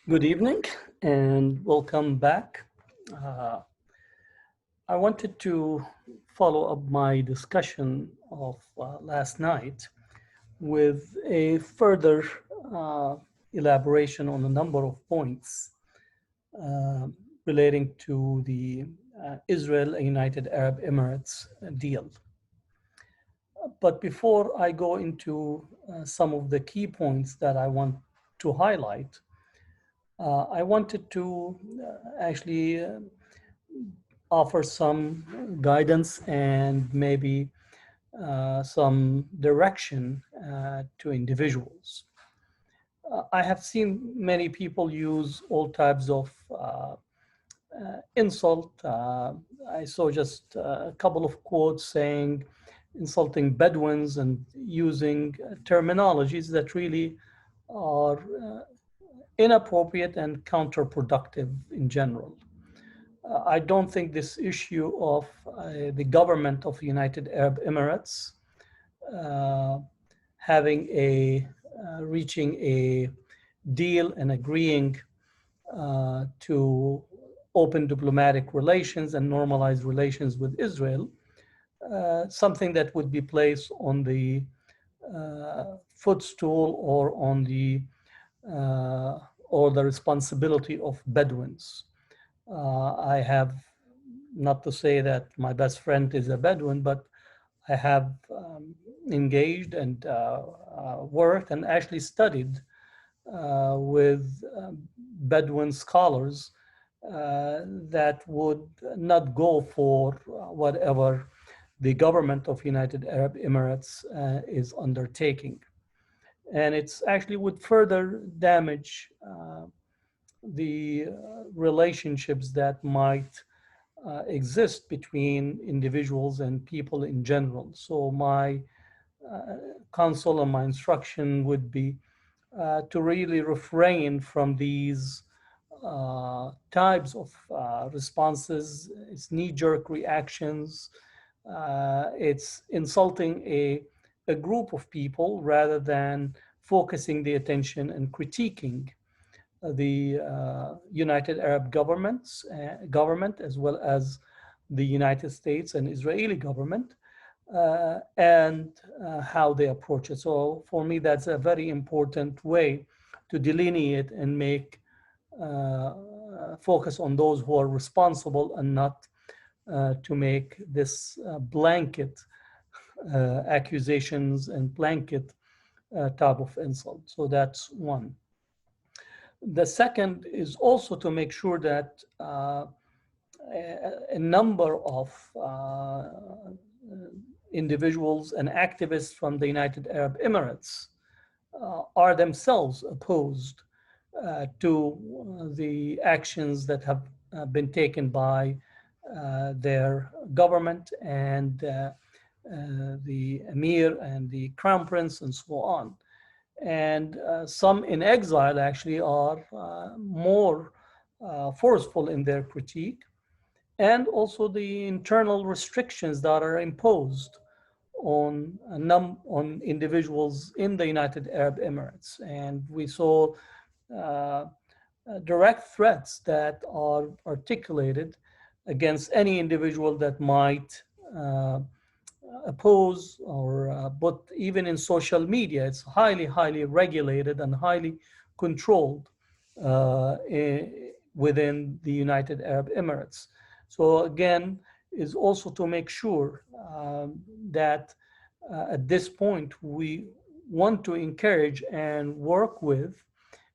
Good evening and welcome back. Uh, I wanted to follow up my discussion of last night with a further uh, elaboration on a number of points uh, relating to the Israel-United Arab Emirates deal. But before I go into some of the key points that I want to highlight, I wanted to actually offer some guidance and maybe some direction to individuals. I have seen many people use all types of insult. I saw just a couple of quotes saying insulting Bedouins and using terminologies that really are inappropriate and counterproductive in general. I don't think this issue of the government of United Arab Emirates uh, having reaching a deal and agreeing to open diplomatic relations and normalize relations with Israel, something that would be placed on the footstool uh, or the responsibility of Bedouins. I have, not to say that my best friend is a Bedouin, but I have engaged and worked and actually studied with Bedouin scholars that would not go for whatever the government of United Arab Emirates is undertaking. And it's actually would further damage the relationships that might exist between individuals and people in general. So my counsel and my instruction would be to really refrain from these types of responses. It's knee-jerk reactions. It's insulting a group of people rather than focusing the attention and critiquing the United Arab government, as well as the United States and Israeli government, and how they approach it. So for me, that's a very important way to delineate and make focus on those who are responsible and not to make this blanket accusations and blanket type of insult. So that's one. The second is also to make sure that a number of individuals and activists from the United Arab Emirates are themselves opposed to the actions that have been taken by their government and the emir and the crown prince and so on. And some in exile actually are more forceful in their critique, and also the internal restrictions that are imposed on individuals in the United Arab Emirates. And we saw uh, direct threats that are articulated against any individual that might uh, oppose or but even in social media, it's highly regulated and highly controlled uh, within the United Arab Emirates. So again, is also to make sure that at this point we want to encourage and work with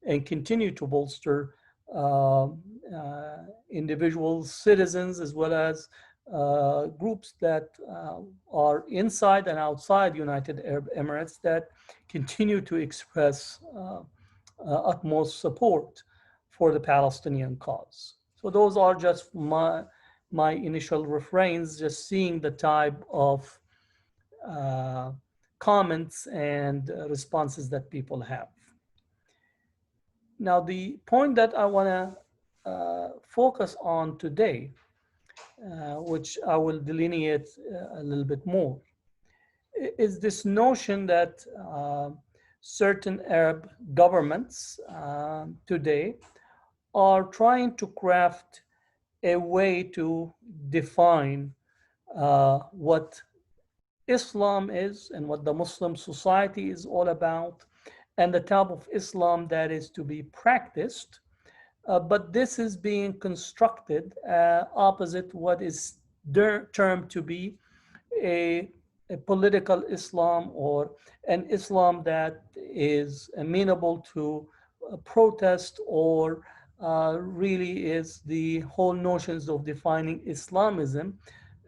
and continue to bolster uh, individuals, citizens, as well as groups that are inside and outside United Arab Emirates that continue to express utmost support for the Palestinian cause. So those are just my initial refrains, just seeing the type of uh, comments and responses that people have. Now, the point that I want to focus on today, which I will delineate a little bit more, is this notion that certain Arab governments today are trying to craft a way to define what Islam is and what the Muslim society is all about, and the type of Islam that is to be practiced. But this is being constructed opposite what is termed to be a, a political Islam, or an Islam that is amenable to protest, or really is the whole notions of defining Islamism,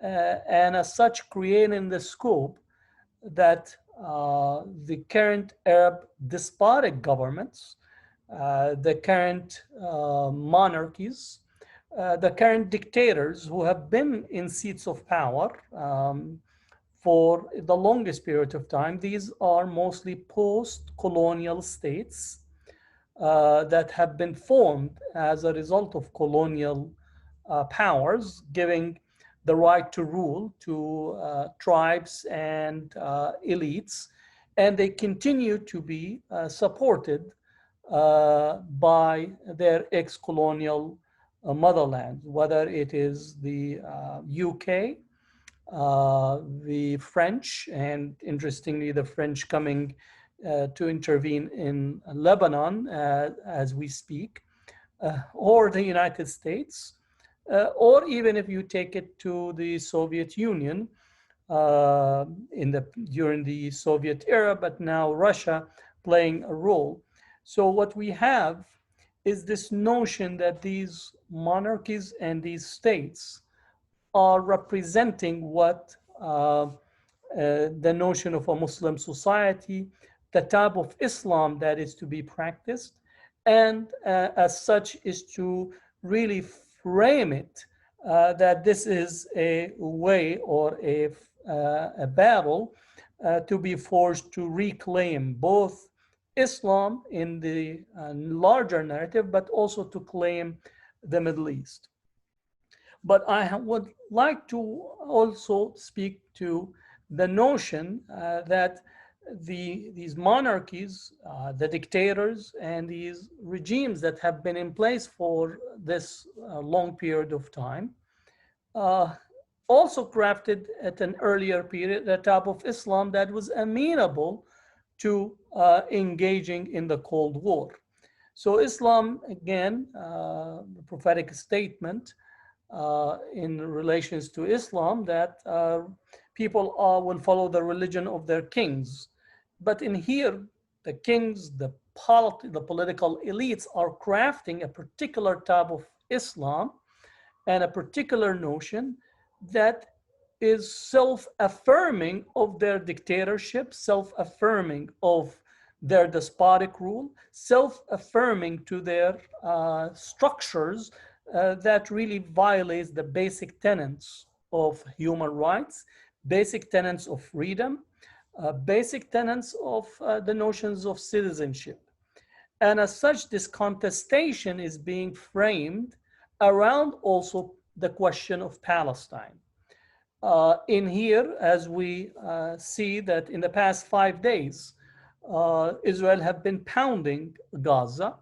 and as such creating the scope that the current Arab despotic governments, the current monarchies, the current dictators who have been in seats of power for the longest period of time. These are mostly post-colonial states that have been formed as a result of colonial powers, giving the right to rule to tribes and elites, and they continue to be supported by their ex-colonial motherland, whether it is the UK, the French, and interestingly, the French coming to intervene in Lebanon as we speak, or the United States, or even if you take it to the Soviet Union during the Soviet era, but now Russia playing a role. So what we have is this notion that these monarchies and these states are representing what the notion of a Muslim society, the type of Islam that is to be practiced, and as such is to really frame it that this is a way or a battle to be forced to reclaim both Islam in the larger narrative, but also to claim the Middle East. But I would like to also speak to the notion that these monarchies, the dictators, and these regimes that have been in place for this long period of time uh, also crafted at an earlier period a type of Islam that was amenable to engaging in the Cold War. So Islam, again, the prophetic statement in relations to Islam, that people will follow the religion of their kings. But in here, the kings, the political elites are crafting a particular type of Islam and a particular notion that is self-affirming of their dictatorship, self-affirming of their despotic rule, self-affirming to their structures that really violates the basic tenets of human rights, basic tenets of freedom, basic tenets of the notions of citizenship. And as such, this contestation is being framed around also the question of Palestine. In here, as we see that in the past 5 days, Israel have been pounding Gaza,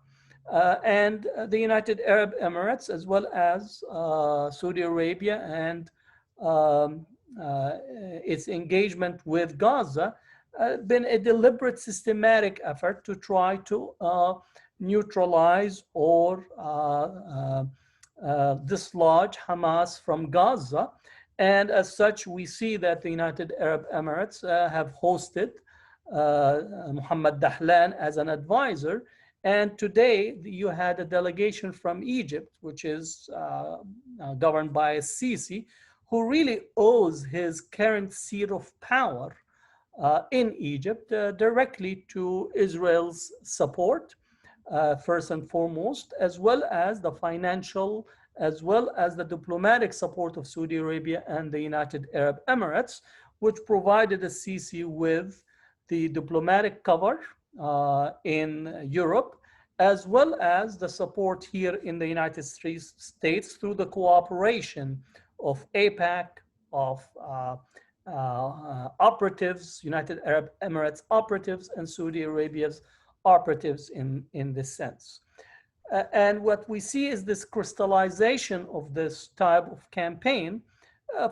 and the United Arab Emirates, as well as Saudi Arabia and its engagement with Gaza, been a deliberate, systematic effort to try to neutralize or dislodge Hamas from Gaza. And as such, we see that the United Arab Emirates have hosted Mohammed Dahlan as an advisor. And today you had a delegation from Egypt, which is governed by Sisi, who really owes his current seat of power in Egypt directly to Israel's support, first and foremost, as well as the financial, as well as the diplomatic support of Saudi Arabia and the United Arab Emirates, which provided the Sisi with the diplomatic cover in Europe, as well as the support here in the United States through the cooperation of AIPAC, of operatives, United Arab Emirates operatives, and Saudi Arabia's operatives in this sense. And what we see is this crystallization of this type of campaign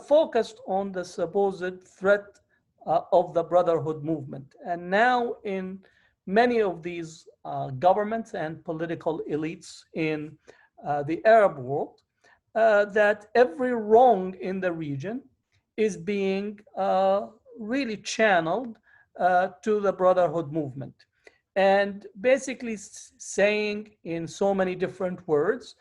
focused on the supposed threat of the Brotherhood movement. And now in many of these governments and political elites in the Arab world, that every wrong in the region is being really channeled to the Brotherhood movement. And basically saying in so many different words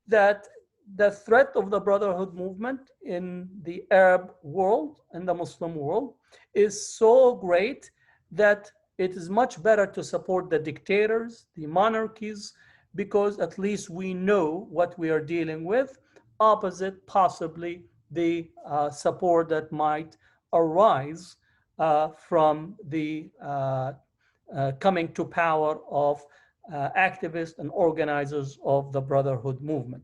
that the threat of the Brotherhood movement in the Arab world and the Muslim world is so great that it is much better to support the dictators, the monarchies, because at least we know what we are dealing with, opposite possibly the support that might arise from the coming to power of activists and organizers of the Brotherhood movement.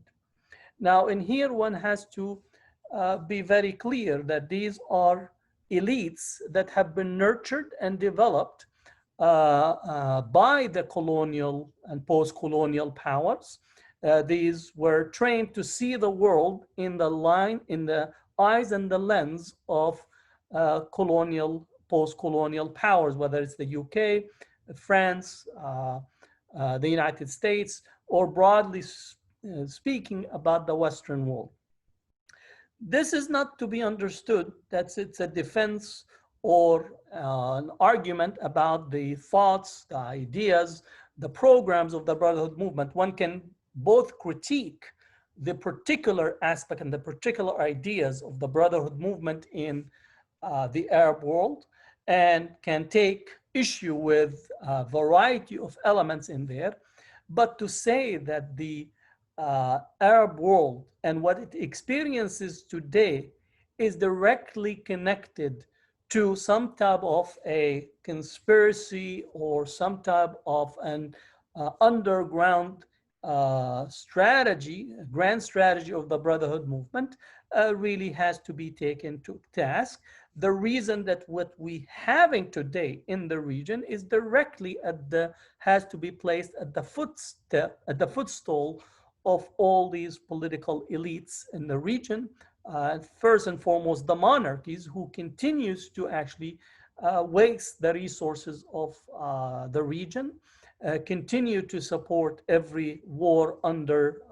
Now, in here, one has to be very clear that these are elites that have been nurtured and developed by the colonial and post-colonial powers. These were trained to see the world in the eyes and the lens of colonial, post-colonial powers, whether it's the UK, France, the United States, or broadly speaking about the Western world. This is not to be understood that it's a defense or an argument about the thoughts, the ideas, the programs of the Brotherhood movement. One can both critique the particular aspect and the particular ideas of the Brotherhood movement in the Arab world, and can take issue with a variety of elements in there. But to say that the Arab world and what it experiences today is directly connected to some type of a conspiracy or some type of an underground strategy, grand strategy of the Brotherhood movement really has to be taken to task. The reason that what we having today in the region is directly has to be placed at the footstool of all these political elites in the region. First and foremost, the monarchies, who continues to actually waste the resources of the region, continue to support every war under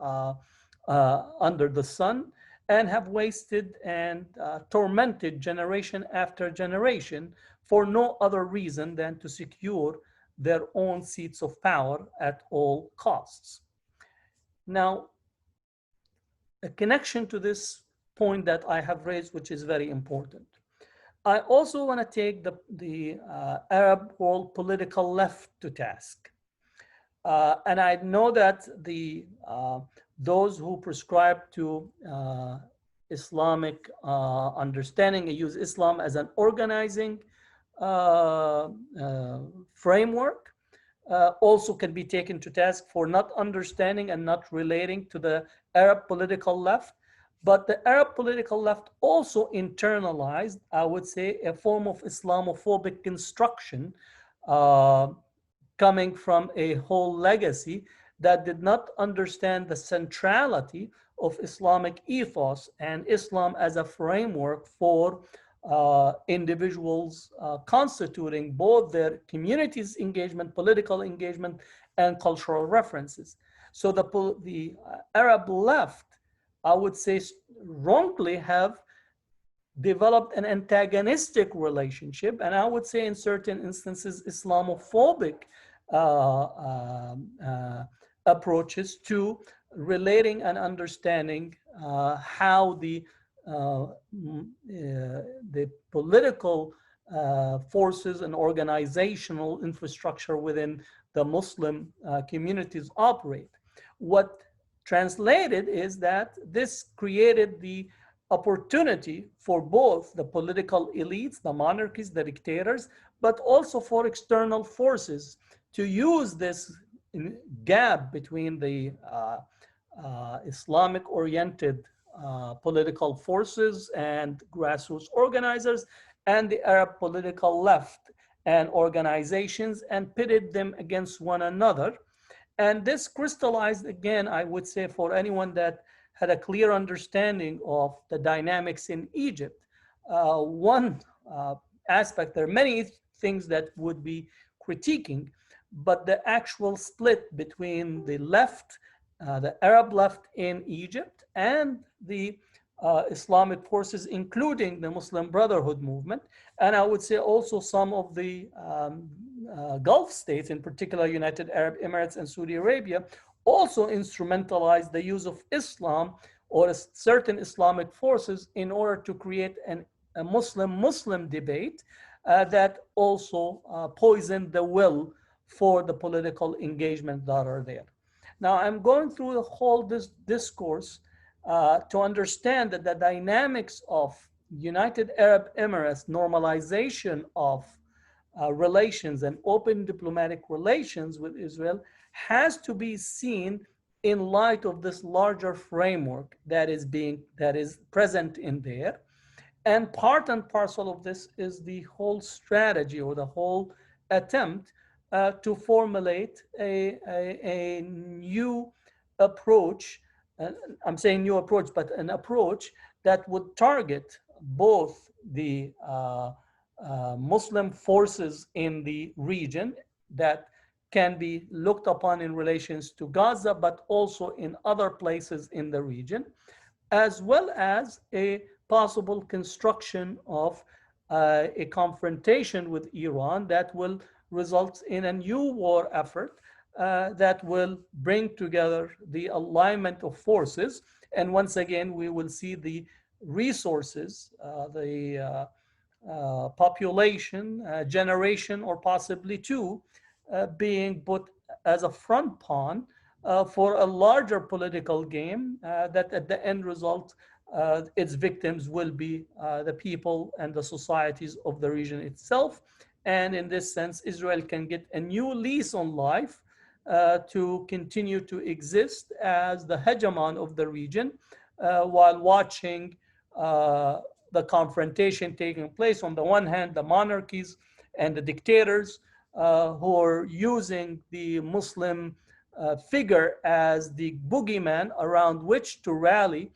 the sun, and have wasted and tormented generation after generation for no other reason than to secure their own seats of power at all costs. Now, a connection to this point that I have raised, which is very important. I also want to take the Arab world political left to task. And I know that those who prescribe to Islamic understanding and use Islam as an organizing framework also can be taken to task for not understanding and not relating to the Arab political left. But the Arab political left also internalized, I would say, a form of Islamophobic construction coming from a whole legacy that did not understand the centrality of Islamic ethos and Islam as a framework for individuals constituting both their community's engagement, political engagement, and cultural references. So the Arab left, I would say, wrongly have developed an antagonistic relationship, and I would say in certain instances Islamophobic approaches to relating and understanding how the political forces and organizational infrastructure within the Muslim communities operate. What translated is that this created the opportunity for both the political elites, the monarchies, the dictators, but also for external forces to use this gap between the Islamic-oriented political forces and grassroots organizers and the Arab political left and organizations, and pitted them against one another. And this crystallized, again, I would say, for anyone that had a clear understanding of the dynamics in Egypt. One aspect, there are many things that would be critiquing, but the actual split between the left, the Arab left in Egypt, and the Islamic forces, including the Muslim Brotherhood movement, and I would say also some of the Gulf states, in particular United Arab Emirates and Saudi Arabia, also instrumentalized the use of Islam or certain Islamic forces in order to create a Muslim-Muslim debate that also poisoned the will for the political engagement that are there. Now, I'm going through the whole discourse to understand that the dynamics of United Arab Emirates normalization of relations and open diplomatic relations with Israel has to be seen in light of this larger framework that is present in there. And part and parcel of this is the whole strategy or the whole attempt to formulate a new approach. I'm saying new approach, but an approach that would target both the Muslim forces in the region that can be looked upon in relations to Gaza, but also in other places in the region, as well as a possible construction of a confrontation with Iran that will result in a new war effort that will bring together the alignment of forces. And once again, we will see the resources, the population, generation, or possibly two, being put as a front pawn for a larger political game that at the end result, its victims will be the people and the societies of the region itself. And in this sense, Israel can get a new lease on life to continue to exist as the hegemon of the region while watching the confrontation taking place. On the one hand, the monarchies and the dictators who are using the Muslim figure as the boogeyman around which to rally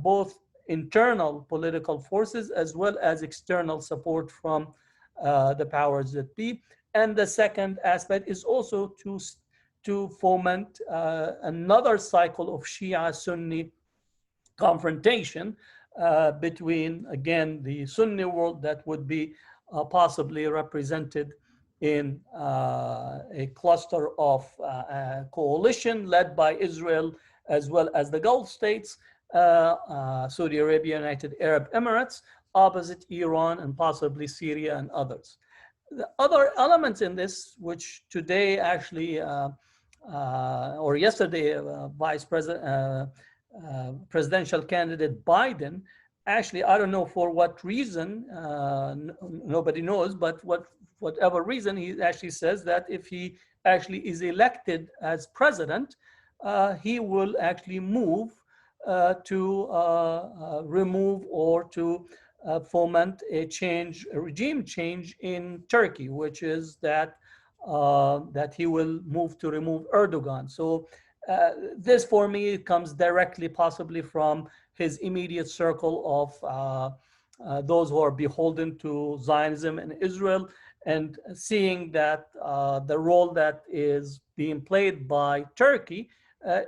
both internal political forces as well as external support from the powers that be. And the second aspect is also to foment another cycle of Shia-Sunni confrontation between, again, the Sunni world that would be possibly represented in a cluster of coalition led by Israel as well as the Gulf states, Saudi Arabia, United Arab Emirates, opposite Iran and possibly Syria and others. The other elements in this, which today actually, or yesterday, Vice President, presidential candidate Biden, actually, I don't know for what reason, nobody knows, but whatever reason, he actually says that if he actually is elected as president, he will actually move to remove or to foment a regime change in Turkey, which is that he will move to remove Erdogan. So this for me comes directly possibly from his immediate circle of those who are beholden to Zionism in Israel, and seeing that the role that is being played by Turkey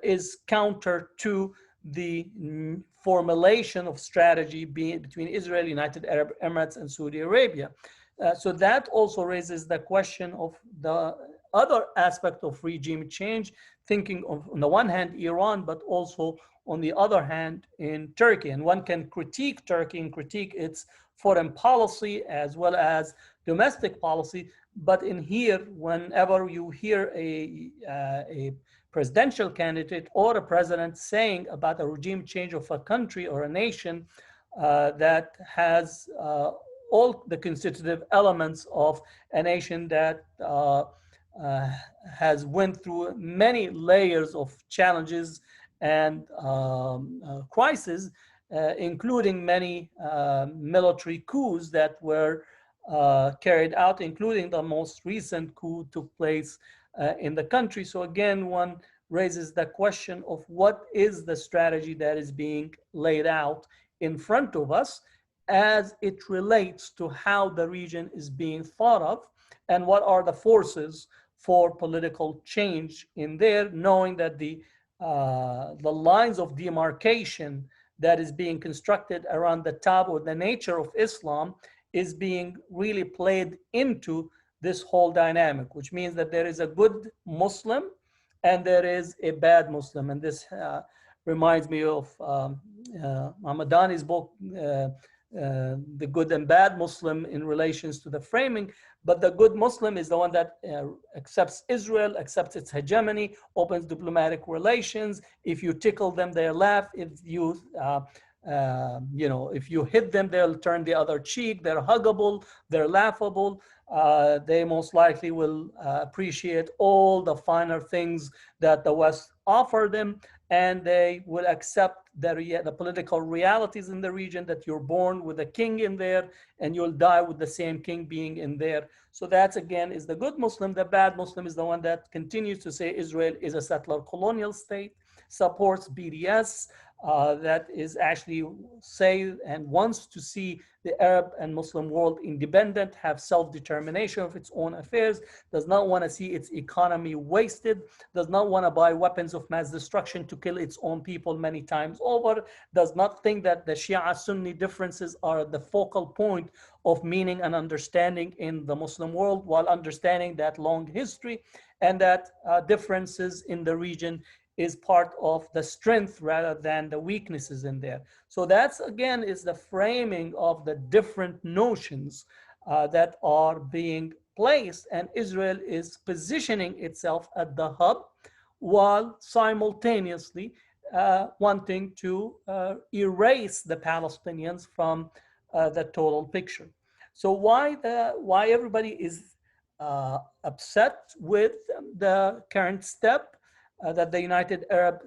is counter to the formulation of strategy between Israel, United Arab Emirates, and Saudi Arabia. So that also raises the question of the other aspect of regime change, thinking of, on the one hand, Iran, but also on the other hand, in Turkey. And one can critique Turkey and critique its foreign policy as well as domestic policy. But in here, whenever you hear a presidential candidate or a president saying about a regime change of a country or a nation that has all the constitutive elements of a nation that has went through many layers of challenges and crises, including many military coups that were carried out, including the most recent coup took place in the country. So again, one raises the question of what is the strategy that is being laid out in front of us as it relates to how the region is being thought of and what are the forces for political change in there, knowing that the lines of demarcation that is being constructed around the tab or the nature of Islam is being really played into this whole dynamic, which means that there is a good Muslim and there is a bad Muslim. And this reminds me of Hamadani's book, The Good and Bad Muslim, in relations to the framing. But the good Muslim is the one that accepts Israel, accepts its hegemony, opens diplomatic relations. If you tickle them, they laugh. If you if you hit them, they'll turn the other cheek. They're huggable, they're laughable. They most likely will appreciate all the finer things that the West offer them, and they will accept the political realities in the region, that you're born with a king in there and you'll die with the same king being in there. So that's, again, is the good Muslim. The bad Muslim is the one that continues to say Israel is a settler colonial state, supports BDS, that is actually say and wants to see the Arab and Muslim world independent, have self-determination of its own affairs, does not want to see its economy wasted, does not want to buy weapons of mass destruction to kill its own people many times over, does not think that the Shia-Sunni differences are the focal point of meaning and understanding in the Muslim world, while understanding that long history and that differences in the region is part of the strength rather than the weaknesses in there. So that's, again, is the framing of the different notions that are being placed, and Israel is positioning itself at the hub while simultaneously wanting to erase the Palestinians from the total picture. So why everybody is upset with the current step that the United Arab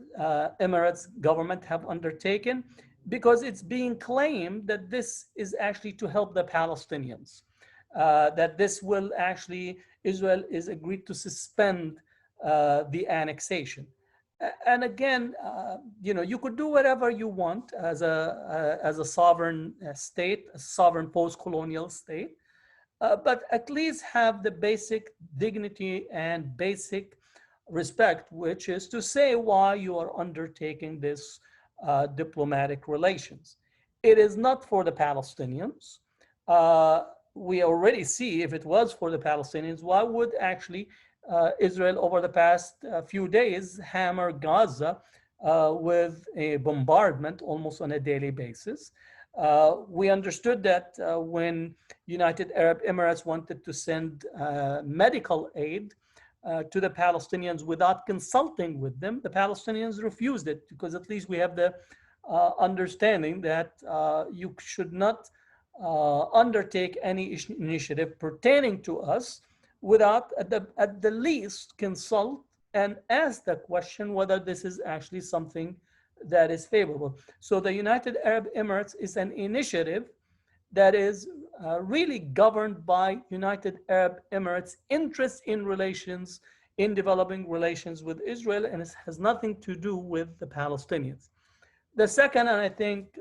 Emirates government have undertaken? Because it's being claimed that this is actually to help the Palestinians, that this will actually, Israel is agreed to suspend the annexation. And again, you could do whatever you want as a sovereign state, a sovereign post-colonial state, but at least have the basic dignity and basic respect, which is to say why you are undertaking this diplomatic relations. It is not for the Palestinians. We already see, if it was for the Palestinians, why would actually Israel over the past few days hammer Gaza with a bombardment almost on a daily basis? We understood that when United Arab Emirates wanted to send medical aid to the Palestinians without consulting with them, the Palestinians refused it, because at least we have the understanding that you should not undertake any initiative pertaining to us without at the least consult and ask the question whether this is actually something that is favorable. So the United Arab Emirates is an initiative that is really governed by United Arab Emirates' interest in relations, in developing relations with Israel, and it has nothing to do with the Palestinians. The second, and I think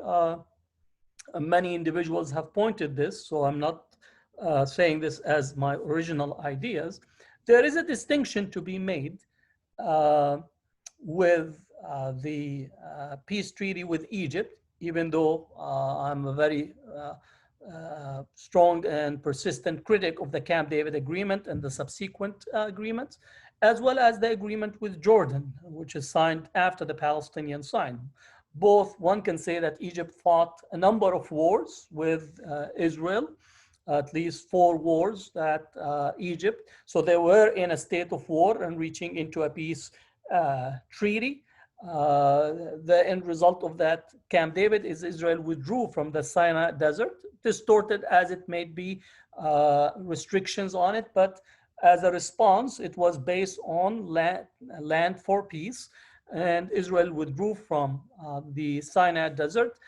many individuals have pointed this, so I'm not saying this as my original ideas, there is a distinction to be made with the peace treaty with Egypt, even though I'm a very strong and persistent critic of the Camp David agreement and the subsequent agreements, as well as the agreement with Jordan, which is signed after the Palestinians signed. Both, one can say that Egypt fought a number of wars with Israel, at least 4 wars that Egypt, so they were in a state of war and reaching into a peace treaty. The end result of that Camp David is Israel withdrew from the Sinai desert, distorted as it may be restrictions on it, but as a response, it was based on land for peace, and Israel withdrew from the Sinai desert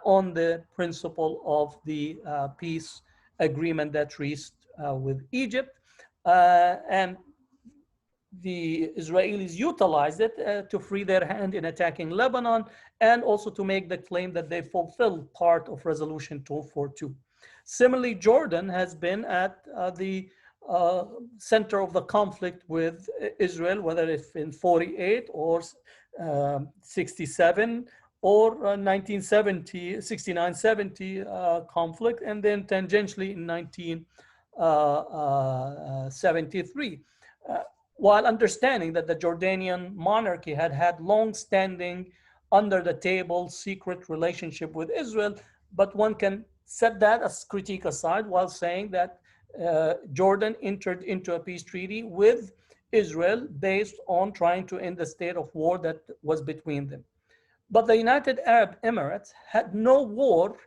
on the principle of the peace agreement that reached with Egypt. And the Israelis utilized it to free their hand in attacking Lebanon, and also to make the claim that they fulfill part of Resolution 242. Similarly, Jordan has been at the center of the conflict with Israel, whether it's in 48 or 67 or 1970, 69-70 conflict, and then tangentially in 1973. While understanding that the Jordanian monarchy had had long-standing, under-the-table, secret relationship with Israel, but one can set that as critique aside while saying that Jordan entered into a peace treaty with Israel based on trying to end the state of war that was between them. But the United Arab Emirates had no war,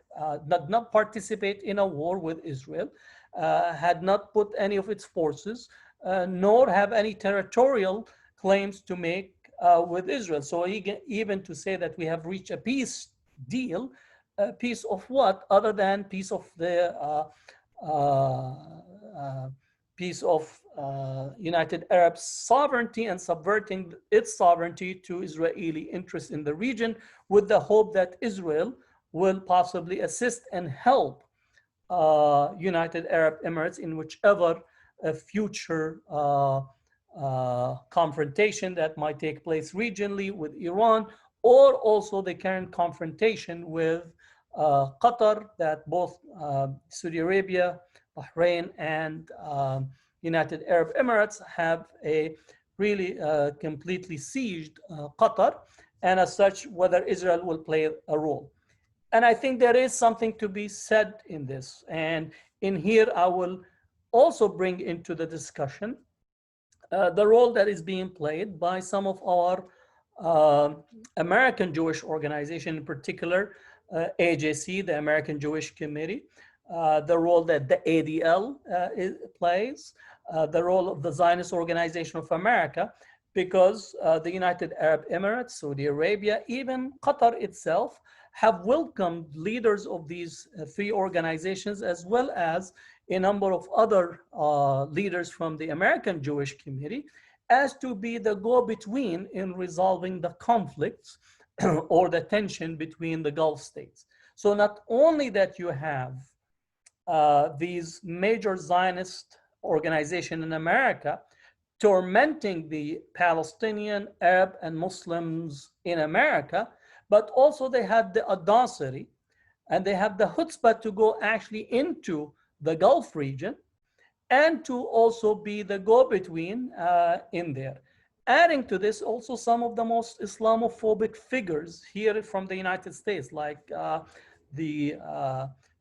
did not participate in a war with Israel, had not put any of its forces, nor have any territorial claims to make with Israel. So even to say that we have reached a peace deal, a peace of what, other than peace of the piece of United Arab sovereignty and subverting its sovereignty to Israeli interests in the region, with the hope that Israel will possibly assist and help United Arab Emirates in whichever future confrontation that might take place regionally with Iran, or also the current confrontation with Qatar, that both Saudi Arabia, Bahrain, and United Arab Emirates have a really completely sieged Qatar, and as such, whether Israel will play a role. And I think there is something to be said in this. And in here, I will also bring into the discussion the role that is being played by some of our American Jewish organization, in particular, AJC, the American Jewish Committee, the role that the ADL plays, the role of the Zionist Organization of America, because the United Arab Emirates, Saudi Arabia, even Qatar itself have welcomed leaders of these three organizations, as well as a number of other leaders from the American Jewish Committee, as to be the go-between in resolving the conflicts or the tension between the Gulf states. So not only that you have these major Zionist organizations in America tormenting the Palestinian, Arab, and Muslims in America, but also they have the audacity and they have the chutzpah to go actually into the Gulf region and to also be the go-between in there. Adding to this, also some of the most Islamophobic figures here from the United States, like the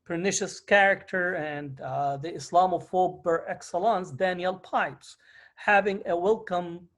pernicious character and the Islamophobe par excellence, Daniel Pipes, having a welcome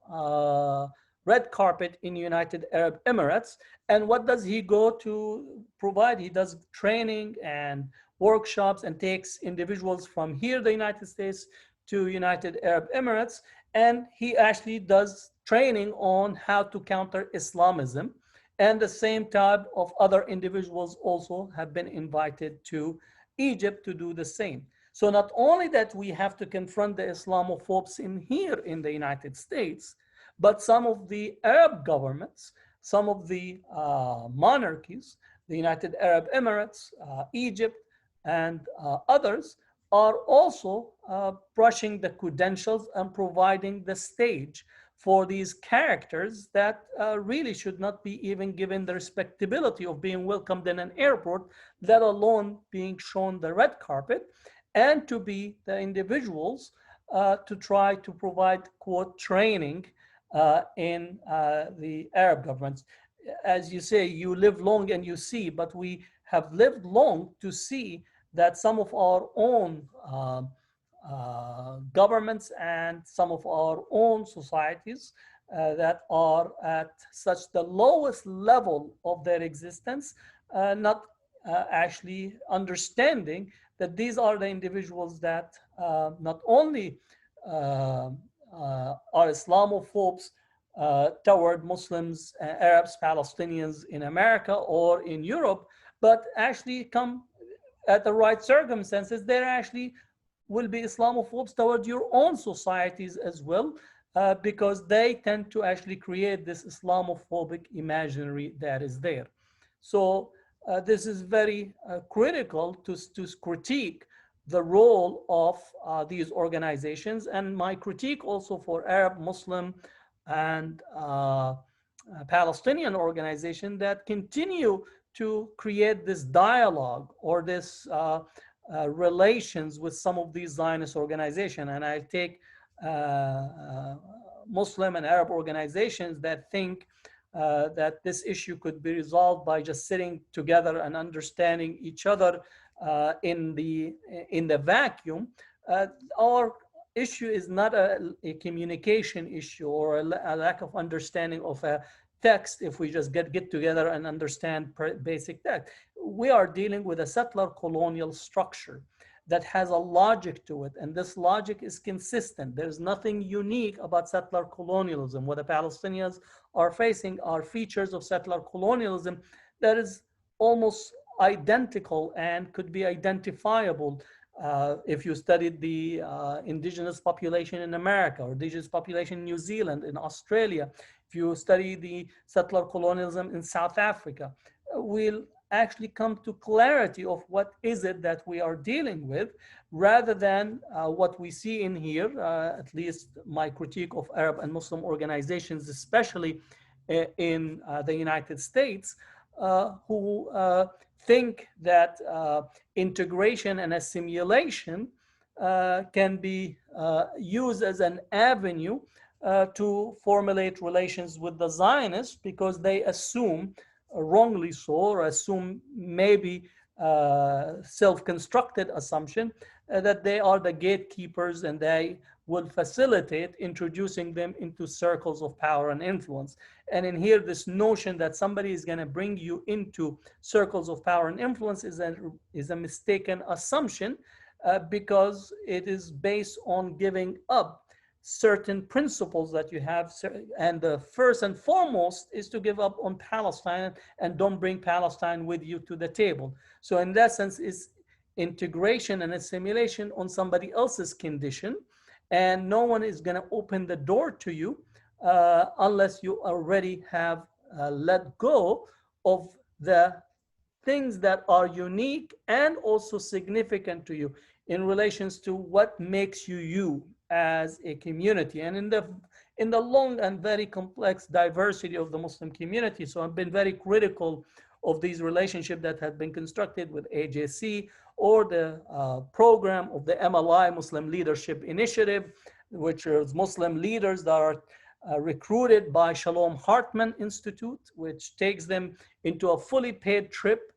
red carpet in United Arab Emirates. And what does he go to provide? He does training and workshops and takes individuals from here, the United States, to United Arab Emirates. And he actually does training on how to counter Islamism. And the same type of other individuals also have been invited to Egypt to do the same. So not only that we have to confront the Islamophobes in here in the United States, but some of the Arab governments, some of the monarchies, the United Arab Emirates, Egypt, and others are also brushing the credentials and providing the stage for these characters that really should not be even given the respectability of being welcomed in an airport, let alone being shown the red carpet, and to be the individuals to try to provide, quote, training in the Arab governments. As you say, you live long and you see, but we have lived long to see that some of our own governments and some of our own societies that are at such the lowest level of their existence, not actually understanding that these are the individuals that not only are Islamophobes toward Muslims, Arabs, Palestinians in America or in Europe, but actually come at the right circumstances, there actually will be Islamophobes toward your own societies as well, because they tend to actually create this Islamophobic imaginary that is there. So this is very critical to critique the role of these organizations, and my critique also for Arab, Muslim, and Palestinian organizations that continue to create this dialogue or this relations with some of these Zionist organizations. And I take Muslim and Arab organizations that think that this issue could be resolved by just sitting together and understanding each other in the vacuum. Our issue is not a communication issue or a lack of understanding of a text if we just get together and understand basic text. We are dealing with a settler colonial structure that has a logic to it, and this logic is consistent. There's nothing unique about settler colonialism. What the Palestinians are facing are features of settler colonialism that is almost identical and could be identifiable if you studied the indigenous population in America or indigenous population in New Zealand, in Australia, if you study the settler colonialism in South Africa, we'll actually come to clarity of what is it that we are dealing with, rather than what we see in here, at least my critique of Arab and Muslim organizations, especially in the United States, who think that integration and assimilation can be used as an avenue to formulate relations with the Zionists, because they assume, wrongly so, or assume maybe self-constructed assumption, that they are the gatekeepers and they will facilitate introducing them into circles of power and influence. And in here, this notion that somebody is going to bring you into circles of power and influence is a mistaken assumption, because it is based on giving up certain principles that you have. And the first and foremost is to give up on Palestine and don't bring Palestine with you to the table. So in that sense, is integration and assimilation on somebody else's condition, and no one is going to open the door to you unless you already have let go of the things that are unique and also significant to you in relations to what makes you you as a community, and in the long and very complex diversity of the Muslim community. So I've been very critical of these relationships that have been constructed with AJC or the program of the MLI, Muslim Leadership Initiative, which is Muslim leaders that are recruited by Shalom Hartman Institute, which takes them into a fully paid trip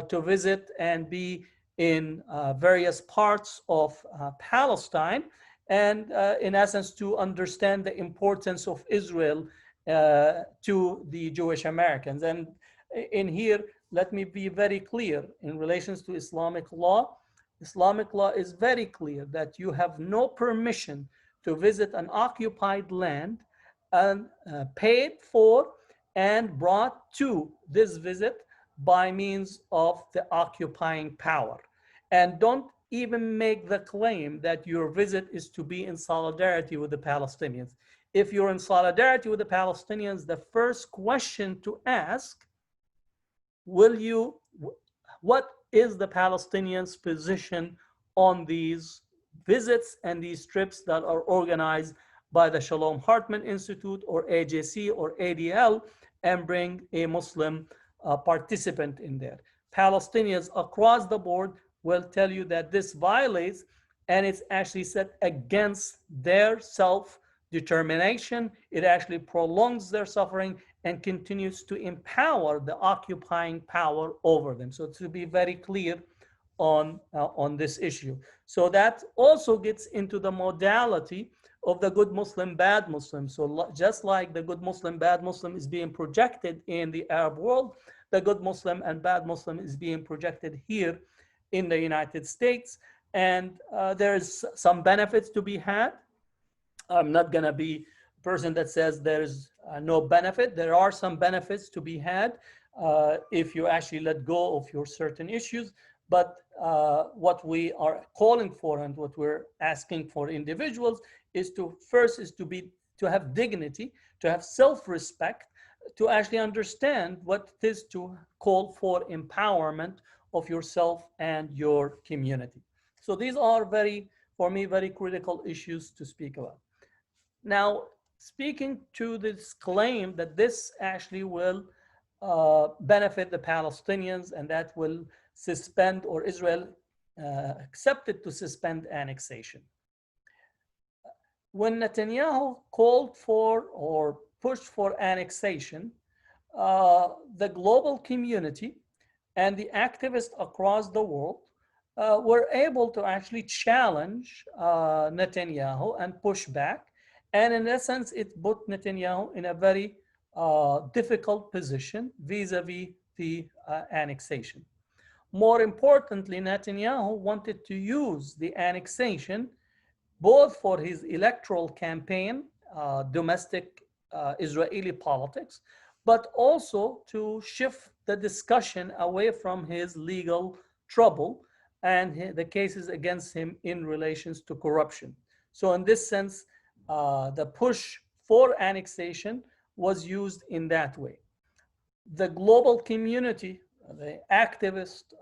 to visit and be in various parts of Palestine, and in essence to understand the importance of Israel to the Jewish Americans. And in here, let me be very clear in relations to Islamic law. Islamic law is very clear that you have no permission to visit an occupied land and paid for and brought to this visit by means of the occupying power. And don't even make the claim that your visit is to be in solidarity with the Palestinians. If you're in solidarity with the Palestinians, the first question to ask, what is the Palestinians' position on these visits and these trips that are organized by the Shalom Hartman Institute or AJC or ADL, and bring a Muslim participant in there? Palestinians across the board will tell you that this violates, and it's actually set against their self-determination. It actually prolongs their suffering and continues to empower the occupying power over them. So to be very clear on this issue. So that also gets into the modality of the good Muslim, bad Muslim. So just like the good Muslim, bad Muslim is being projected in the Arab world, the good Muslim and bad Muslim is being projected here in the United States. And there's some benefits to be had. I'm not going to be a person that says there's no benefit. There are some benefits to be had if you actually let go of your certain issues. But what we are calling for and what we're asking for individuals is to to have dignity, to have self-respect, to actually understand what it is to call for empowerment of yourself and your community. So these are for me, very critical issues to speak about. Now, speaking to this claim that this actually will benefit the Palestinians and that will suspend, or Israel accepted to suspend annexation. When Netanyahu called for or pushed for annexation, the global community and the activists across the world were able to actually challenge Netanyahu and push back. And in essence, it put Netanyahu in a very difficult position vis-a-vis the annexation. More importantly, Netanyahu wanted to use the annexation both for his electoral campaign, domestic Israeli politics, but also to shift the discussion away from his legal trouble and the cases against him in relations to corruption. So in this sense, the push for annexation was used in that way. The global community, the activists,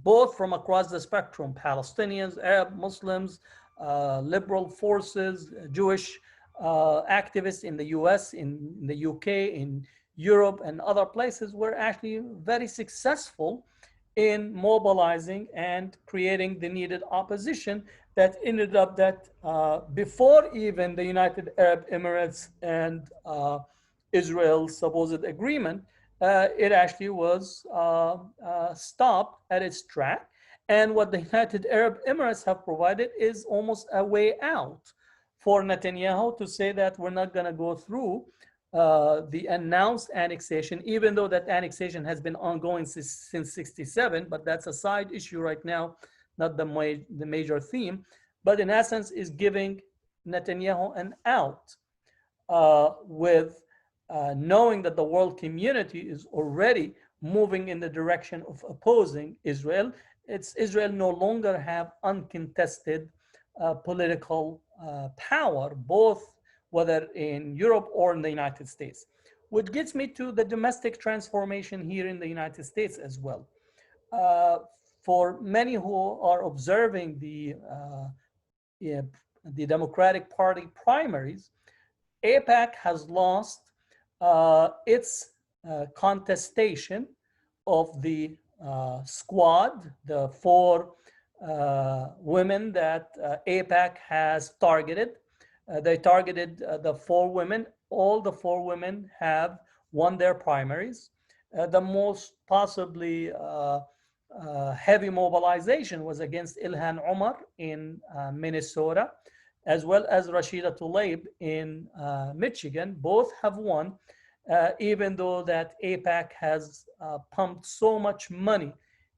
both from across the spectrum, Palestinians, Arab, Muslims, liberal forces, Jewish activists in the US, in the UK, in Europe, and other places were actually very successful in mobilizing and creating the needed opposition that ended up that before even the United Arab Emirates and Israel's supposed agreement, it actually was stopped at its track. And what the United Arab Emirates have provided is almost a way out for Netanyahu to say that we're not going to go through the announced annexation, even though that annexation has been ongoing since 67, but that's a side issue right now, not the major theme, but in essence is giving Netanyahu an out with knowing that the world community is already moving in the direction of opposing Israel. Israel no longer have uncontested political power, both whether in Europe or in the United States, which gets me to the domestic transformation here in the United States as well. For many who are observing the Democratic Party primaries, AIPAC has lost its contestation of the squad, the 4 women that AIPAC has targeted. They targeted the 4 women. All the 4 women have won their primaries. The most possibly heavy mobilization was against Ilhan Omar in Minnesota, as well as Rashida Tlaib in Michigan. Both have won, even though that AIPAC has pumped so much money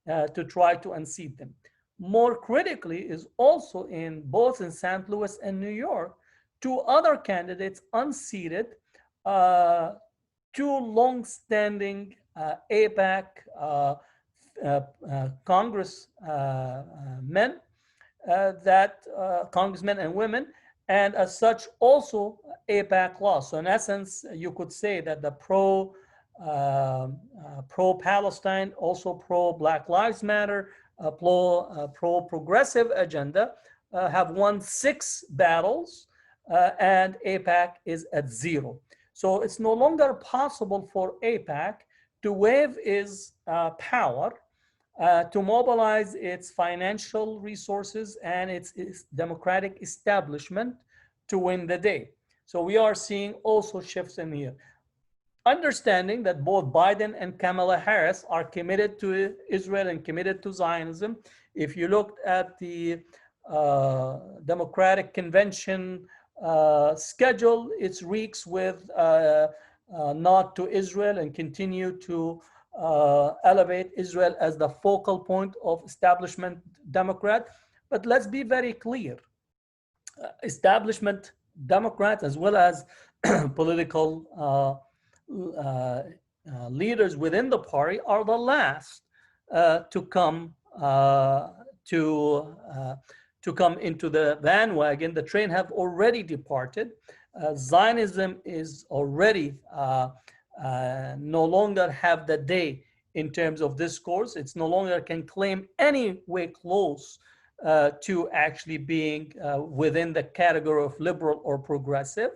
to try to unseat them. More critically is also in both in St. Louis and New York, 2 other candidates unseated, 2 long-standing AIPAC congressmen, congressmen and women, and as such also AIPAC lost. So in essence, you could say that the pro-Palestine, also pro-Black Lives Matter, pro-progressive agenda have won 6 battles, and AIPAC is at 0. So it's no longer possible for AIPAC to wave its power, to mobilize its financial resources and its democratic establishment to win the day. So we are seeing also shifts in here. Understanding that both Biden and Kamala Harris are committed to Israel and committed to Zionism. If you looked at the Democratic Convention schedule, it reeks with nod to Israel and continue to elevate Israel as the focal point of establishment Democrat. But let's be very clear. Establishment Democrats, as well as political leaders within the party, are the last to come into the bandwagon. The train have already departed. Zionism is already no longer have the day in terms of discourse. It's no longer can claim any way close to actually being within the category of liberal or progressive.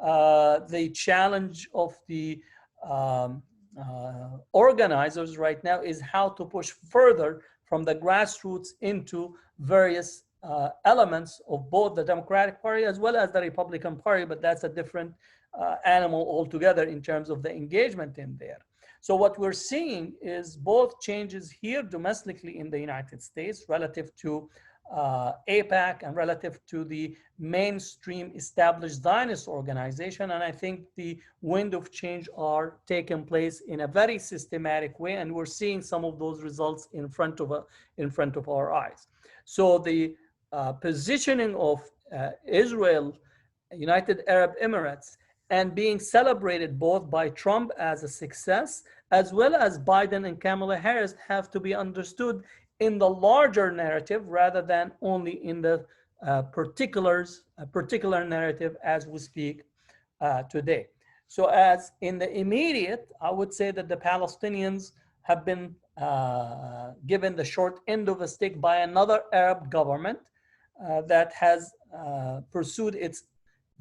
The challenge of the organizers right now is how to push further from the grassroots into various elements of both the Democratic Party as well as the Republican Party, but that's a different animal altogether in terms of the engagement in there. So what we're seeing is both changes here domestically in the United States relative to AIPAC and relative to the mainstream established Zionist organization. And I think the wind of change are taking place in a very systematic way, and we're seeing some of those results in front of our eyes. So the positioning of Israel, United Arab Emirates, and being celebrated both by Trump as a success, as well as Biden and Kamala Harris, have to be understood in the larger narrative rather than only in the particular narrative as we speak today. So as in the immediate, I would say that the Palestinians have been given the short end of the stick by another Arab government that has pursued its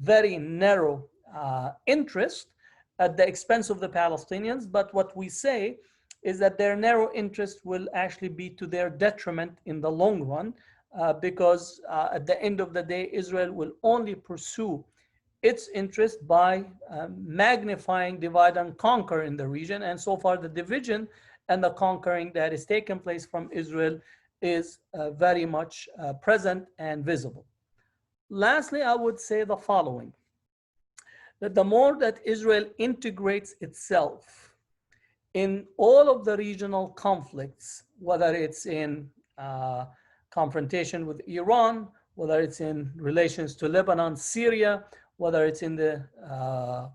very narrow interest at the expense of the Palestinians. But what we say is that their narrow interest will actually be to their detriment in the long run, because at the end of the day, Israel will only pursue its interest by magnifying divide and conquer in the region. And so far, the division and the conquering that is taking place from Israel is very much present and visible. Lastly, I would say the following, that the more that Israel integrates itself in all of the regional conflicts, whether it's in confrontation with Iran, whether it's in relations to Lebanon, Syria, whether it's in the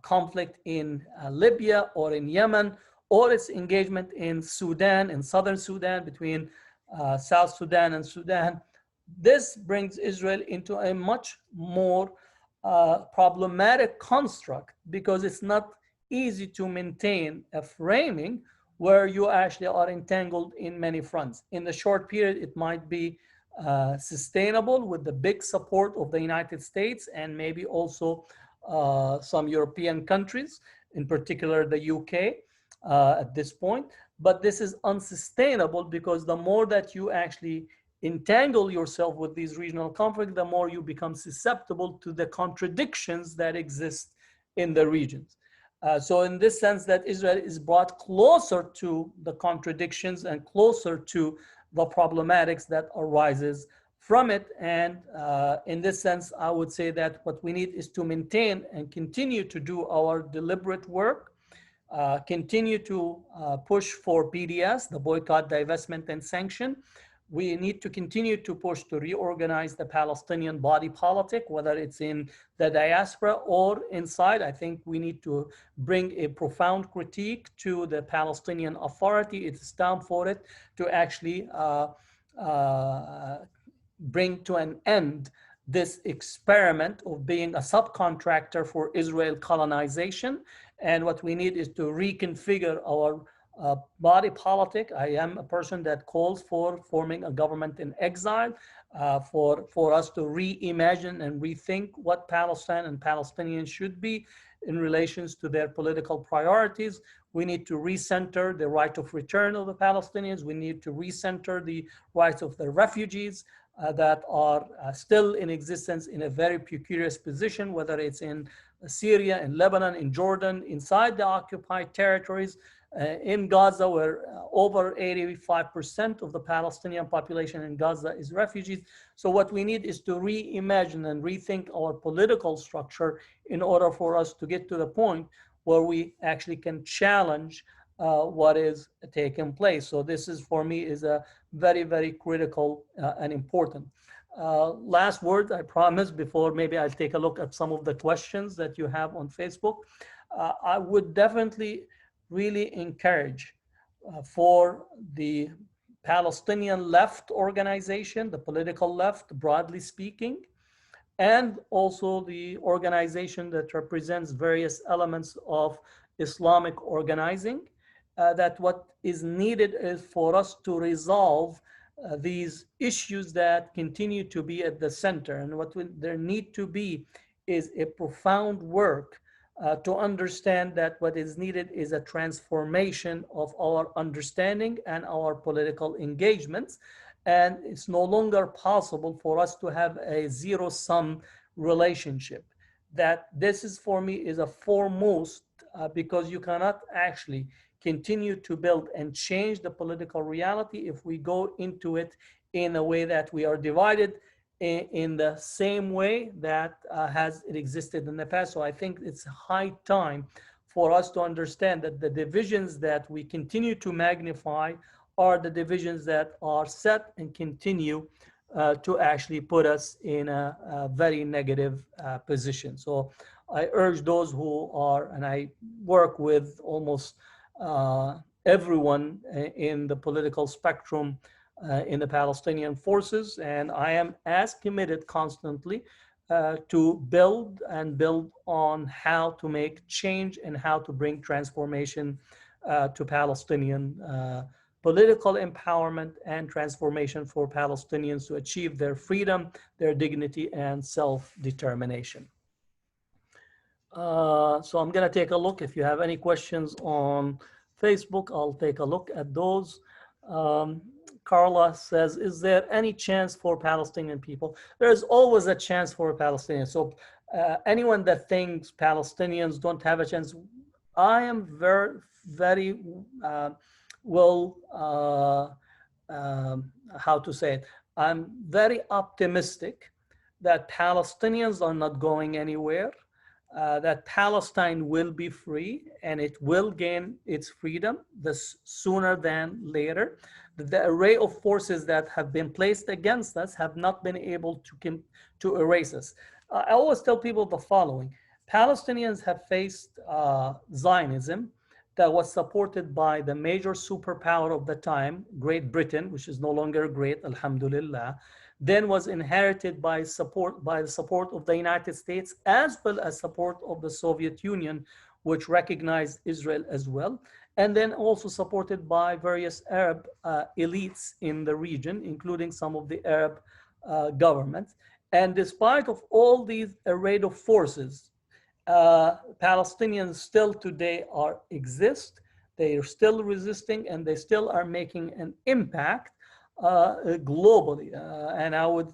conflict in Libya or in Yemen, or its engagement in Sudan, in southern Sudan, between South Sudan and Sudan, this brings Israel into a much more problematic construct, because it's not easy to maintain a framing where you actually are entangled in many fronts. In the short period, it might be sustainable with the big support of the United States and maybe also some European countries, in particular the UK at this point. But this is unsustainable, because the more that you actually entangle yourself with these regional conflicts, the more you become susceptible to the contradictions that exist in the regions. So in this sense, that Israel is brought closer to the contradictions and closer to the problematics that arises from it. And in this sense, I would say that what we need is to maintain and continue to do our deliberate work, continue to push for BDS, the boycott, divestment, and sanction. We need to continue to push to reorganize the Palestinian body politic, whether it's in the diaspora or inside. I think we need to bring a profound critique to the Palestinian Authority. It's time for it to actually bring to an end this experiment of being a subcontractor for Israel colonization. And what we need is to reconfigure our body politic. I am a person that calls for forming a government in exile, for us to reimagine and rethink what Palestine and Palestinians should be in relations to their political priorities. We need to recenter the right of return of the Palestinians. We need to recenter the rights of the refugees that are still in existence in a very precarious position, whether it's in Syria, in Lebanon, in Jordan, inside the occupied territories, in Gaza, where over 85% of the Palestinian population in Gaza is refugees. So what we need is to reimagine and rethink our political structure in order for us to get to the point where we actually can challenge what is taking place. So this is, for me, is a very, very critical and important. Last word, I promise, before maybe I'll take a look at some of the questions that you have on Facebook. I would definitely really encourage for the Palestinian left organization, the political left, broadly speaking, and also the organization that represents various elements of Islamic organizing, that what is needed is for us to resolve these issues that continue to be at the center. And what there need to be is a profound work to understand that what is needed is a transformation of our understanding and our political engagements. And it's no longer possible for us to have a zero-sum relationship. That this is, for me, is a foremost, because you cannot actually continue to build and change the political reality if we go into it in a way that we are divided in the same way that has it existed in the past. So I think it's high time for us to understand that the divisions that we continue to magnify are the divisions that are set and continue to actually put us in a very negative position. So I urge those who are, and I work with almost everyone in the political spectrum in the Palestinian forces, and I am as committed constantly to build and build on how to make change and how to bring transformation to Palestinian political empowerment and transformation for Palestinians to achieve their freedom, their dignity, and self-determination. So I'm going to take a look. If you have any questions on Facebook, I'll take a look at those. Carla says, is there any chance for Palestinian people? There's always a chance for Palestinians. So anyone that thinks Palestinians don't have a chance, I am very well, how to say it? I'm very optimistic that Palestinians are not going anywhere. That Palestine will be free and it will gain its freedom this sooner than later. The array of forces that have been placed against us have not been able to erase us. I always tell people the following: Palestinians have faced Zionism that was supported by the major superpower of the time, Great Britain, which is no longer great, alhamdulillah, then was inherited by the support of the United States, as well as support of the Soviet Union, which recognized Israel as well, and then also supported by various Arab elites in the region, including some of the Arab governments. And despite of all these array of forces, Palestinians still today exist. They are still resisting, and they still are making an impact globally. And I would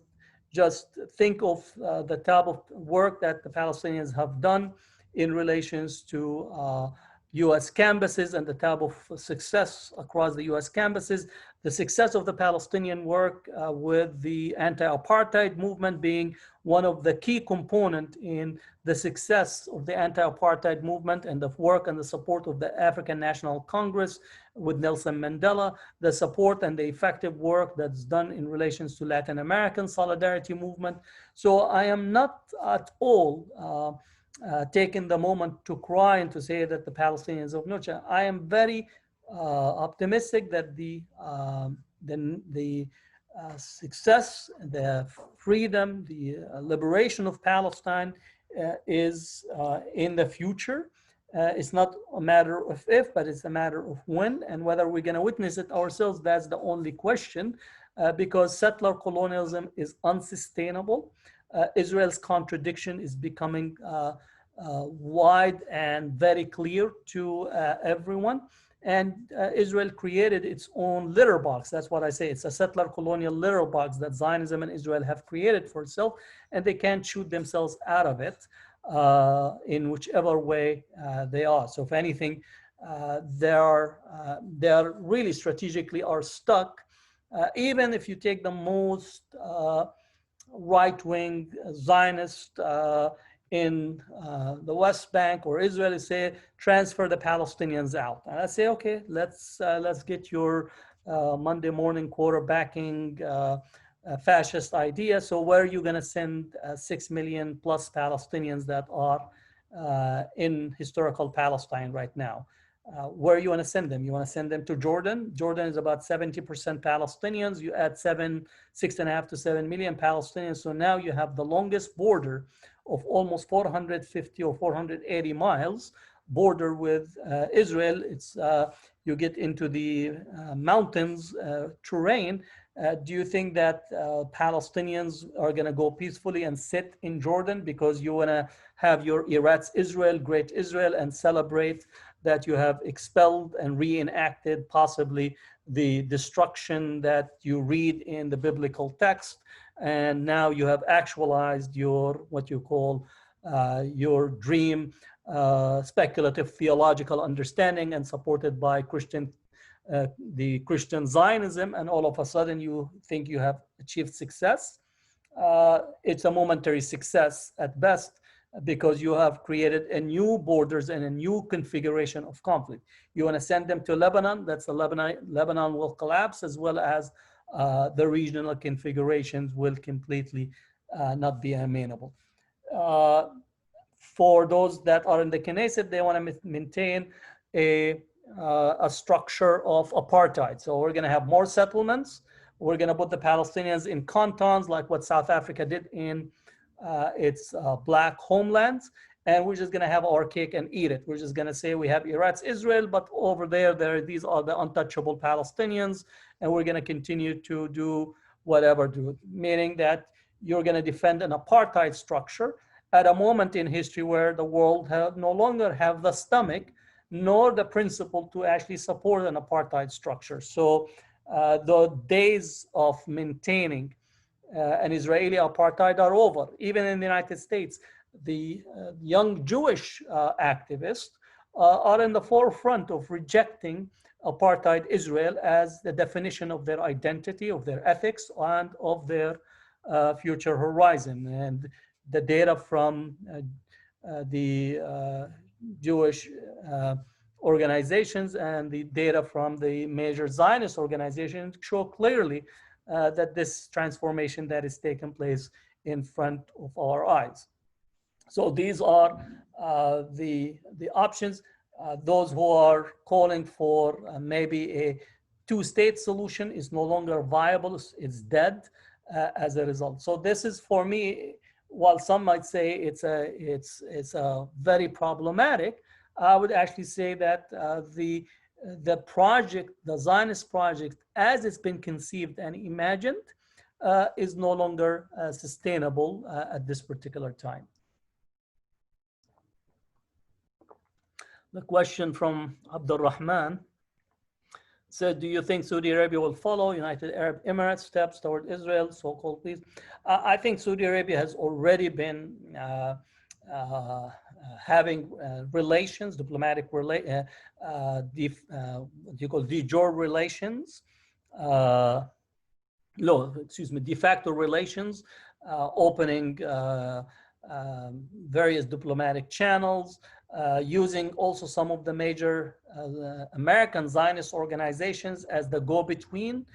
just think of the type of work that the Palestinians have done in relations to US campuses and the type of success across the US campuses, the success of the Palestinian work with the anti-apartheid movement being one of the key components in the success of the anti-apartheid movement, and the work and the support of the African National Congress with Nelson Mandela, the support and the effective work that's done in relations to Latin American solidarity movement. So I am not at all taking the moment to cry and to say that the Palestinians of no chance. I am very optimistic that the success, the freedom, the liberation of Palestine is in the future. It's not a matter of if, but it's a matter of when, and whether we're going to witness it ourselves. That's the only question, because settler colonialism is unsustainable. Israel's contradiction is becoming wide and very clear to everyone. And Israel created its own litter box. That's what I say. It's a settler colonial litter box that Zionism and Israel have created for itself, and they can't shoot themselves out of it in whichever way they are. So if anything, they are really strategically are stuck. Even if you take the most right-wing Zionist in the West Bank or Israel, say transfer the Palestinians out, and I say, okay, let's get your Monday morning quarterbacking fascist idea. So where are you going to send 6 million plus Palestinians that are in historical Palestine right now? where you want to send them? You want to send them to Jordan. Jordan is about 70% Palestinians. You add 6.5 to 7 million Palestinians. So now you have the longest border of almost 450 or 480 miles border with Israel. It's you get into the mountains terrain. Do you think that Palestinians are going to go peacefully and sit in Jordan because you want to have your Eretz Israel, Great Israel, and celebrate that you have expelled and reenacted possibly the destruction that you read in the biblical text, and now you have actualized your what you call your dream speculative theological understanding and supported by the Christian Zionism, and all of a sudden you think you have achieved success. It's a momentary success at best because you have created a new borders and a new configuration of conflict. You want to send them to Lebanon, Lebanon will collapse, as well as the regional configurations will completely not be amenable. For those that are in the Knesset, they want to maintain a structure of apartheid. So we're going to have more settlements. We're going to put the Palestinians in cantons like what South Africa did in its black homelands. And we're just going to have our cake and eat it. We're just going to say we have Eretz Israel, but over there, these are the untouchable Palestinians. And we're going to continue to do whatever, meaning that you're going to defend an apartheid structure at a moment in history where the world no longer have the stomach nor the principle to actually support an apartheid structure. So the days of maintaining an Israeli apartheid are over. Even in the United States, the young Jewish activists are in the forefront of rejecting apartheid Israel as the definition of their identity, of their ethics, and of their future horizon. And the data from the Jewish organizations and the data from the major Zionist organizations show clearly that this transformation that is taking place in front of our eyes. So these are the options. Those who are calling for maybe a two-state solution is no longer viable, it's dead as a result. So this is, for me, while some might say it's a very problematic, I would actually say that the project, the Zionist project, as it's been conceived and imagined, is no longer sustainable at this particular time. The question from Abdul Rahman said, do you think Saudi Arabia will follow United Arab Emirates steps toward Israel, so-called peace? I think Saudi Arabia has already been having relations, diplomatic what you call de jure relations, de facto relations, opening various diplomatic channels, using also some of the major American Zionist organizations as the go-between.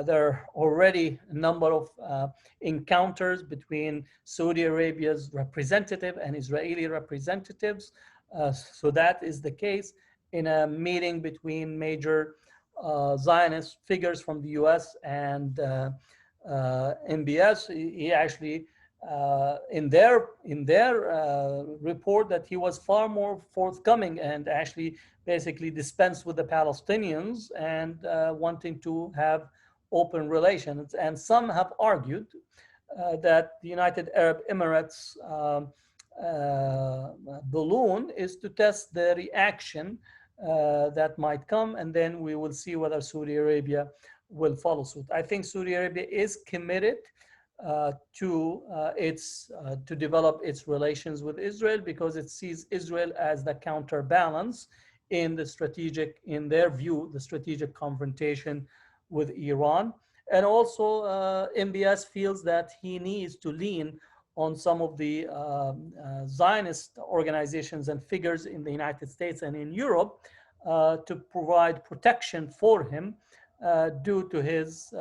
There are already a number of encounters between Saudi Arabia's representative and Israeli representatives. So that is the case in a meeting between major Zionist figures from the US and MBS. He actually in their report that he was far more forthcoming and actually basically dispensed with the Palestinians and wanting to have open relations. And some have argued that the United Arab Emirates balloon is to test the reaction that might come, and then we will see whether Saudi Arabia will follow suit. I think Saudi Arabia is committed to develop its relations with Israel because it sees Israel as the counterbalance in their view, the strategic confrontation with Iran. And also MBS feels that he needs to lean on some of the Zionist organizations and figures in the United States and in Europe to provide protection for him due to his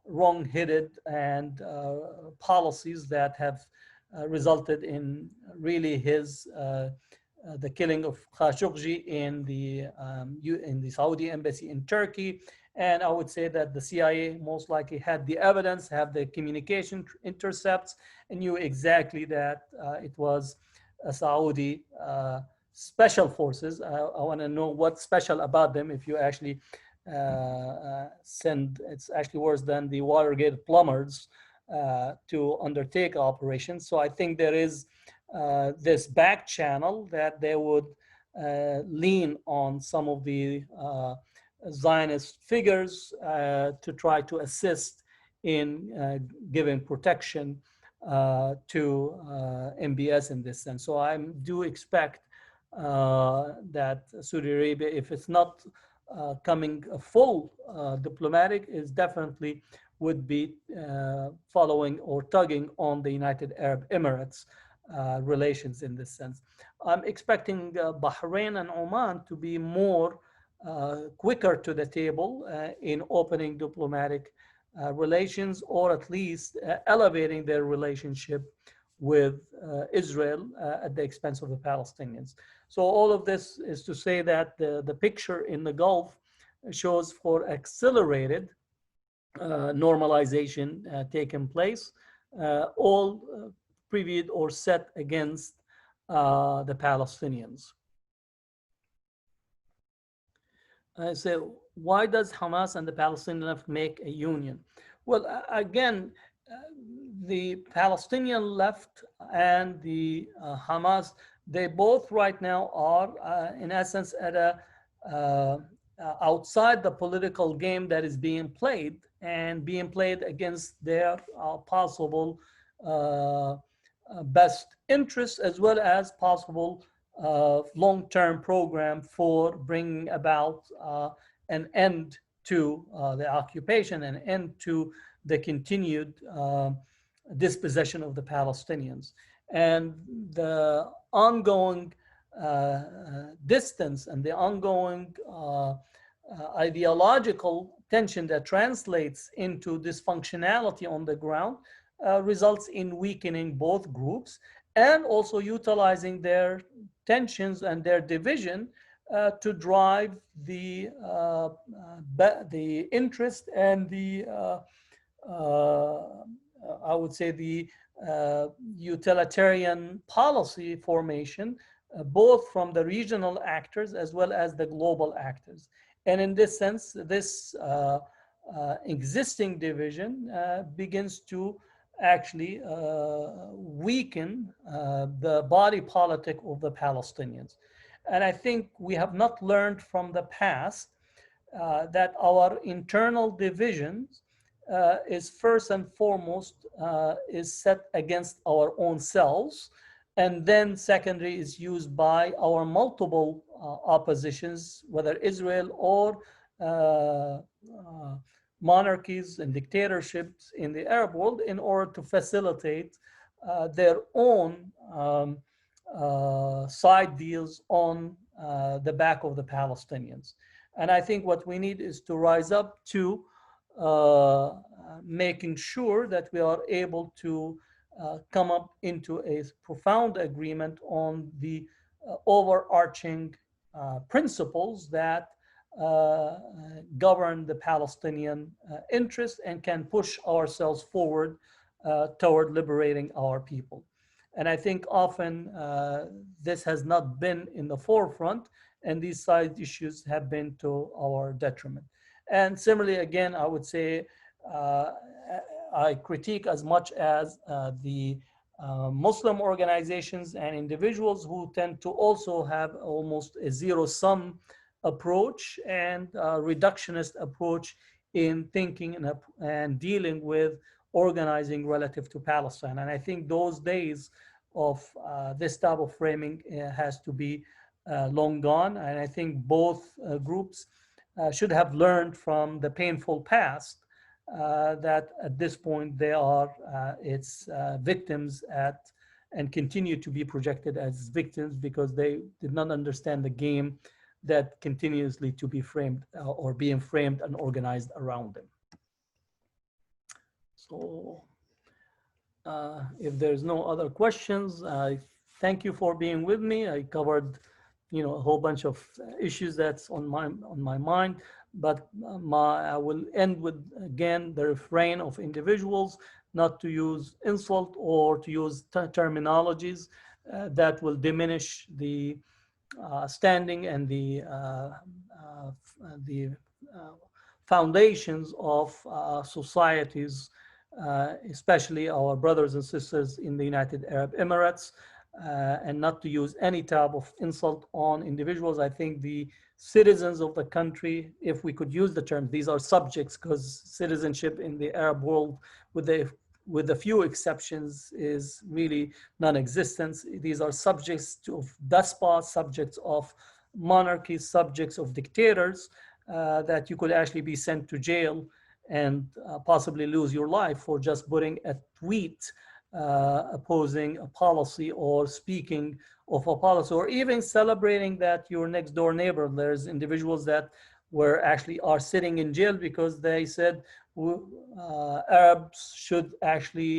wrong-headed and policies that have resulted in really his the killing of Khashoggi in the Saudi embassy in Turkey. And I would say that the CIA most likely had the evidence, have the communication intercepts, and knew exactly that it was a Saudi special forces. I want to know what's special about them if you actually send, it's actually worse than the Watergate plumbers to undertake operations. So I think there is this back channel that they would lean on some of the Zionist figures to try to assist in giving protection to MBS in this sense. So I do expect that Saudi Arabia, if it's not coming full diplomatic, is definitely would be following or tugging on the United Arab Emirates relations in this sense. I'm expecting Bahrain and Oman to be more quicker to the table in opening diplomatic relations, or at least elevating their relationship with Israel at the expense of the Palestinians. So all of this is to say that the picture in the Gulf shows for accelerated normalization taking place, all previewed or set against the Palestinians. So why does Hamas and the Palestinian left make a union? Well, again, the Palestinian left and the Hamas, they both right now are, in essence, at a outside the political game that is being played, and being played against their possible best interests, as well as possible long-term program for bringing about an end to the occupation, an end to the continued dispossession of the Palestinians. And the ongoing distance and the ongoing ideological tension that translates into dysfunctionality on the ground results in weakening both groups, and also utilizing their tensions and their division to drive the interest and the I would say the utilitarian policy formation, both from the regional actors as well as the global actors. And in this sense, this existing division begins to actually weaken the body politic of the Palestinians. And I think we have not learned from the past that our internal divisions is first and foremost is set against our own selves, and then secondary is used by our multiple oppositions, whether Israel or monarchies and dictatorships in the Arab world, in order to facilitate their own side deals on the back of the Palestinians. And I think what we need is to rise up to making sure that we are able to come up into a profound agreement on the overarching principles that govern the Palestinian interest and can push ourselves forward toward liberating our people. And I think often this has not been in the forefront, and these side issues have been to our detriment. And similarly, again, I would say I critique as much as the Muslim organizations and individuals who tend to also have almost a zero-sum approach and reductionist approach in thinking and dealing with organizing relative to Palestine. And I think those days of this type of framing has to be long gone. And I think both groups should have learned from the painful past that at this point they are its victims and continue to be projected as victims because they did not understand the game that continuously to be framed or being framed and organized around them. So if there's no other questions, I thank you for being with me. I covered, a whole bunch of issues that's on my mind. But I will end with, again, the refrain of individuals not to use insult or to use terminologies that will diminish the standing and the foundations of societies, especially our brothers and sisters in the United Arab Emirates, and not to use any type of insult on individuals. I think the citizens of the country, if we could use the term, these are subjects, because citizenship in the Arab world, with a few exceptions, is really non-existent. These are subjects of despots, subjects of monarchies, subjects of dictators, that you could actually be sent to jail and possibly lose your life for just putting a tweet opposing a policy or speaking of a policy, or even celebrating that your next door neighbor. There's individuals that are sitting in jail because they said Arabs should actually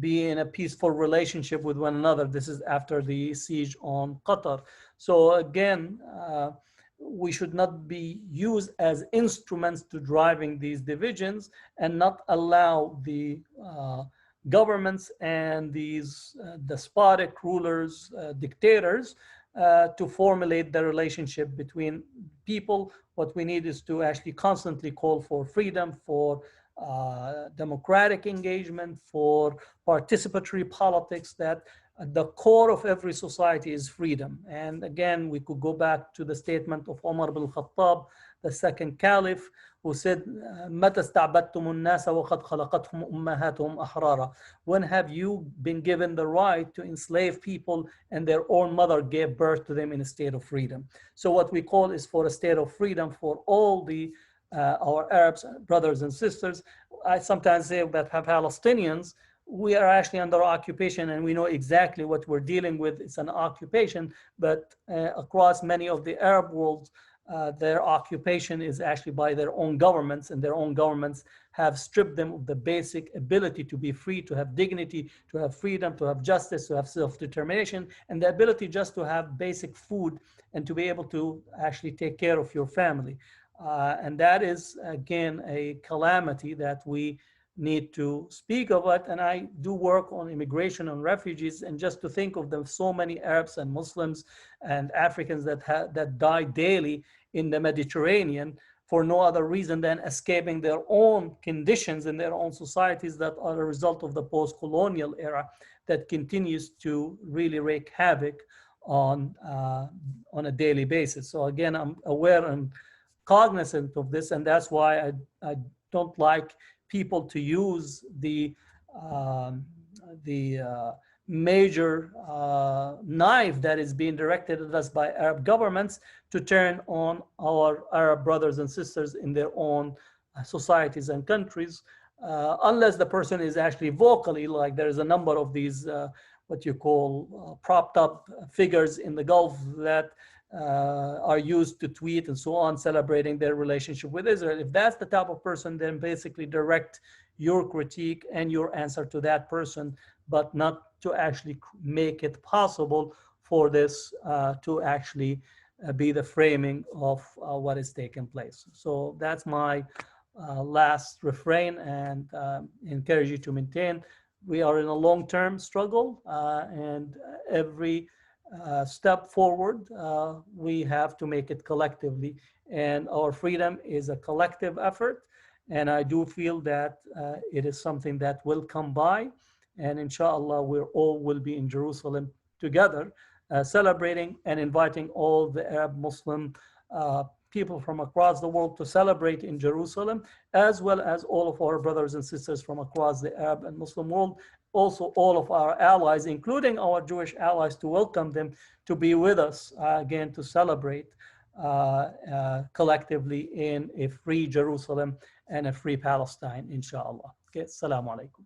be in a peaceful relationship with one another. This is after the siege on Qatar. So again, we should not be used as instruments to driving these divisions, and not allow the governments and these despotic rulers, dictators, to formulate the relationship between people. What we need is to actually constantly call for freedom, for democratic engagement, for participatory politics, that at the core of every society is freedom. And again, we could go back to the statement of Umar ibn Khattab, the second caliph, who said, متى استعبدتم الناس وقد خلقتهم أمهاتهم أحرارا? When have you been given the right to enslave people and their own mother gave birth to them in a state of freedom? So what we call is for a state of freedom for all our Arabs brothers and sisters. I sometimes say that Palestinians, we are actually under occupation, and we know exactly what we're dealing with. It's an occupation, but across many of the Arab worlds, their occupation is actually by their own governments, and their own governments have stripped them of the basic ability to be free, to have dignity, to have freedom, to have justice, to have self-determination, and the ability just to have basic food and to be able to actually take care of your family. And that is, again, a calamity that we need to speak of it. And I do work on immigration and refugees, and just to think of the so many Arabs and Muslims and Africans that die daily in the Mediterranean for no other reason than escaping their own conditions in their own societies that are a result of the post-colonial era that continues to really wreak havoc on a daily basis. So again, I'm aware and cognizant of this, and that's why I don't like people to use the major knife that is being directed at us by Arab governments to turn on our Arab brothers and sisters in their own societies and countries, unless the person is actually vocally, like there's a number of these what you call propped up figures in the Gulf that are used to tweet and so on, celebrating their relationship with Israel. If that's the type of person, then basically direct your critique and your answer to that person, but not to actually make it possible for this to actually be the framing of what is taking place. So that's my last refrain, and encourage you to maintain. We are in a long-term struggle, and every step forward, we have to make it collectively. And our freedom is a collective effort. And I do feel that it is something that will come by. And inshallah, we all will be in Jerusalem together, celebrating and inviting all the Arab Muslim people from across the world to celebrate in Jerusalem, as well as all of our brothers and sisters from across the Arab and Muslim world. Also, all of our allies, including our Jewish allies, to welcome them to be with us again, to celebrate collectively in a free Jerusalem and a free Palestine, inshallah. Okay, assalamu alaikum.